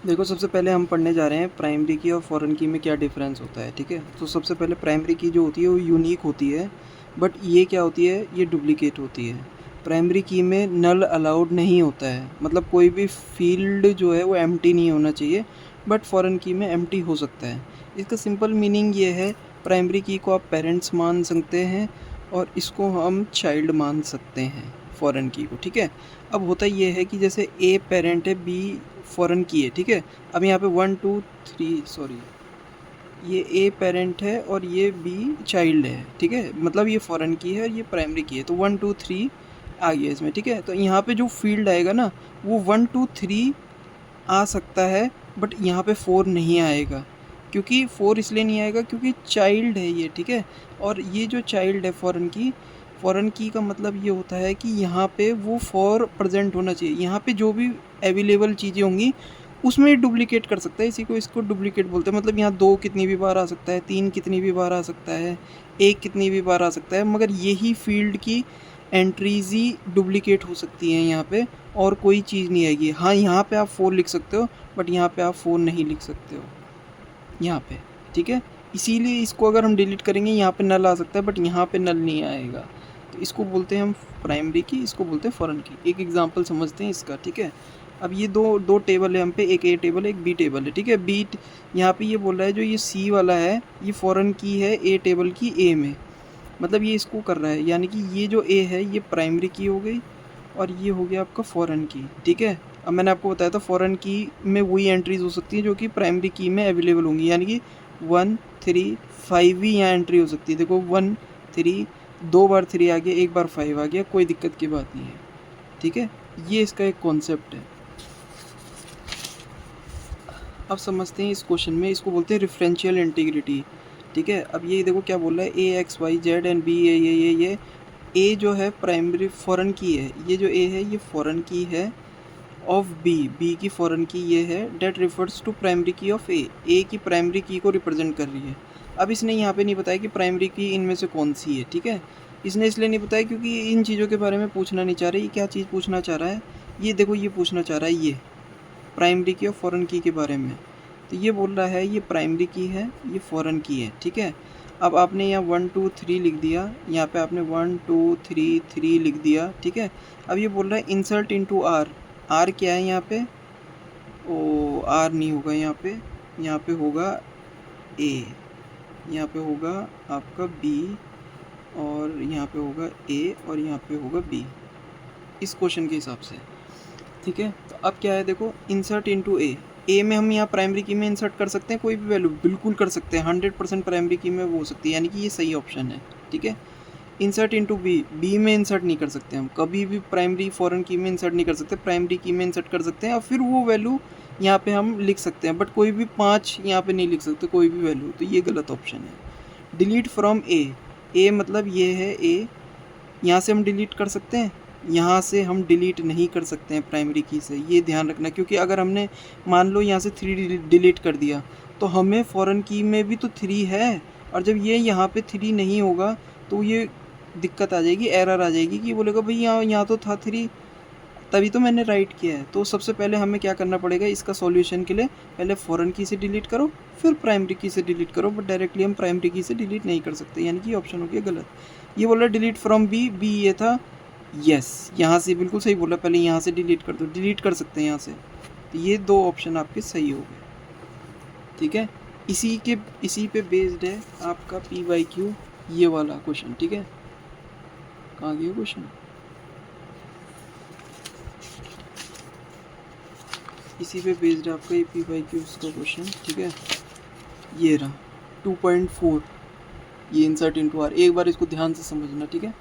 देखो, सबसे पहले हम पढ़ने जा रहे हैं प्राइमरी की और फॉरेन की में क्या डिफरेंस होता है। ठीक है, तो सबसे पहले प्राइमरी की जो होती है वो यूनिक होती है, बट ये क्या होती है, ये डुप्लीकेट होती है। प्राइमरी की में नल अलाउड नहीं होता है, मतलब कोई भी फील्ड जो है वो एम्प्टी नहीं होना चाहिए, बट फॉरेन की में एम्प्टी हो सकता है। इसका सिंपल मीनिंग ये है, प्राइमरी की को आप पेरेंट्स मान सकते हैं और इसको हम चाइल्ड मान सकते हैं, फॉरेन की को। ठीक है, अब होता ये है कि जैसे ए पेरेंट है, बी फॉरेन की है। ठीक है, अब यहाँ पे 1 2 3 सॉरी, ये ए पेरेंट है और ये बी चाइल्ड है। ठीक है, मतलब ये फॉरेन की है और ये प्राइमरी की है, तो 1 2 3 आ गया इसमें। ठीक है, तो यहाँ पे जो फील्ड आएगा ना, वो 1 2 3 आ सकता है, बट यहाँ पे 4 नहीं आएगा। क्योंकि 4 इसलिए नहीं आएगा क्योंकि चाइल्ड है ये। ठीक है, और ये जो चाइल्ड है फॉरेन की का मतलब ये होता है कि यहाँ पे वो 4 प्रेजेंट होना चाहिए। यहाँ पे जो भी अवेलेबल चीज़ें होंगी उसमें डुप्लीकेट कर सकता है, इसी को इसको डुप्लीकेट बोलते हैं। मतलब यहाँ 2 कितनी भी बार आ सकता है, 3 कितनी भी बार आ सकता है, 1 कितनी भी बार आ सकता है, मगर यही फील्ड की एंट्रीज ही डुप्लीकेट हो सकती हैं यहाँ पे, और कोई चीज़ नहीं आएगी। हाँ, यहाँ पे आप 4 लिख सकते हो, बट यहाँ पे आप 4 नहीं लिख सकते हो यहाँ पे। ठीक है, इसीलिए इसको अगर हम डिलीट करेंगे यहाँ पे नल आ सकता है, बट यहाँ पे नल नहीं आएगा। तो इसको बोलते हैं हम प्राइमरी की, इसको बोलते हैं फॉरेन की। एक एग्जांपल समझते हैं इसका। ठीक है, अब ये दो टेबल है हम पे, एक ए टेबल है, एक बी टेबल है। ठीक है, बी यहाँ पे ये बोल रहा है जो ये सी वाला है ये फॉरेन की है ए टेबल की ए में, मतलब ये इसको कर रहा है, यानी कि ये जो ए है ये प्राइमरी की हो गई और ये हो गया आपका फॉरेन की। ठीक है, अब मैंने आपको बताया था फॉरेन की में वही एंट्रीज हो सकती हैं जो कि प्राइमरी की में अवेलेबल होंगी, यानी कि 1 3 5 ही यहाँ एंट्री हो सकती है। देखो 1 3, 2 बार 3 आ गया, 1 बार 5 आ गया, कोई दिक्कत की बात नहीं है। ठीक है, ये इसका एक कॉन्सेप्ट है। अब समझते हैं इस क्वेश्चन में, इसको बोलते हैं रेफरेंशियल इंटीग्रिटी। ठीक है, अब ये देखो क्या बोल रहा है, A X Y Z and B ये ए जो है प्राइमरी फॉरेन की है, ये जो ए है ये फॉरेन की है ऑफ बी, बी की फॉरेन की ये है, डेट रिफर्स टू प्राइमरी की ऑफ ए की प्राइमरी की को रिप्रेजेंट कर रही है। अब इसने यहाँ पे नहीं बताया कि प्राइमरी की इनमें से कौन सी है। ठीक है, इसने इसलिए नहीं बताया क्योंकि इन चीज़ों के बारे में पूछना नहीं चाह रहा है। ये क्या चीज़ पूछना चाह रहा है, ये देखो ये पूछना चाह रहा है ये प्राइमरी की और फॉरेन की के बारे में। तो ये बोल रहा है ये प्राइमरी की है, ये फॉरेन की है। ठीक है, अब आपने यहाँ 1 2 3 लिख दिया, यहाँ पे आपने 1 2 3 3 लिख दिया। ठीक है, अब ये बोल रहा है इंसर्ट इनटू आर। आर क्या है यहाँ पे, ओ आर नहीं होगा यहाँ पे होगा ए, यहाँ पे होगा आपका बी, और यहाँ पे होगा ए, और यहाँ पे होगा बी, इस क्वेश्चन के हिसाब से। ठीक है, तो अब क्या है, देखो इंसर्ट इनटू ए में हम यहाँ प्राइमरी की में इंसर्ट कर सकते हैं कोई भी वैल्यू, बिल्कुल कर सकते हैं, 100% प्राइमरी की में वो हो सकती है, यानी कि ये सही ऑप्शन है। ठीक है, इंसर्ट इनटू बी, बी में इंसर्ट नहीं कर सकते हम कभी भी, प्राइमरी फॉरेन की में इंसर्ट नहीं कर सकते, प्राइमरी की में इंसर्ट कर सकते हैं और फिर वो वैल्यू यहाँ पे हम लिख सकते हैं, बट कोई भी 5 यहाँ पे नहीं लिख सकते कोई भी वैल्यू, तो ये गलत ऑप्शन है। डिलीट फ्रॉम ए मतलब ये है ए, यहाँ से हम डिलीट कर सकते हैं, यहाँ से हम डिलीट नहीं कर सकते हैं प्राइमरी की से, ये ध्यान रखना। क्योंकि अगर हमने मान लो यहाँ से 3 डिलीट कर दिया, तो हमें फॉरेन की में भी तो 3 है, और जब ये यहाँ पे 3 नहीं होगा तो ये दिक्कत आ जाएगी, एरर आ जाएगी कि बोलेगा भाई यहाँ तो था 3, तभी तो मैंने राइट किया है। तो सबसे पहले हमें क्या करना पड़ेगा, इसका सॉल्यूशन के लिए पहले फॉरेन की से डिलीट करो, फिर प्राइमरी की से डिलीट करो, बट डायरेक्टली हम प्राइमरी की से डिलीट नहीं कर सकते, यानी कि ऑप्शन हो गया गलत। ये बोला डिलीट फ्रॉम बी, बी ये था, यस यहाँ से बिल्कुल सही बोला, पहले यहाँ से डिलीट कर दो, डिलीट कर सकते हैं यहाँ से, तो ये 2 ऑप्शन आपके सही हो गए। ठीक है, इसी पे बेस्ड है आपका PYQ ये वाला क्वेश्चन। ठीक है, कहाँ गया क्वेश्चन, इसी पे बेस्ड है आपका PYQ का क्वेश्चन। ठीक है, ये रहा 2.4, ये इंसर्ट इनटू आर, एक बार इसको ध्यान से समझना। ठीक है।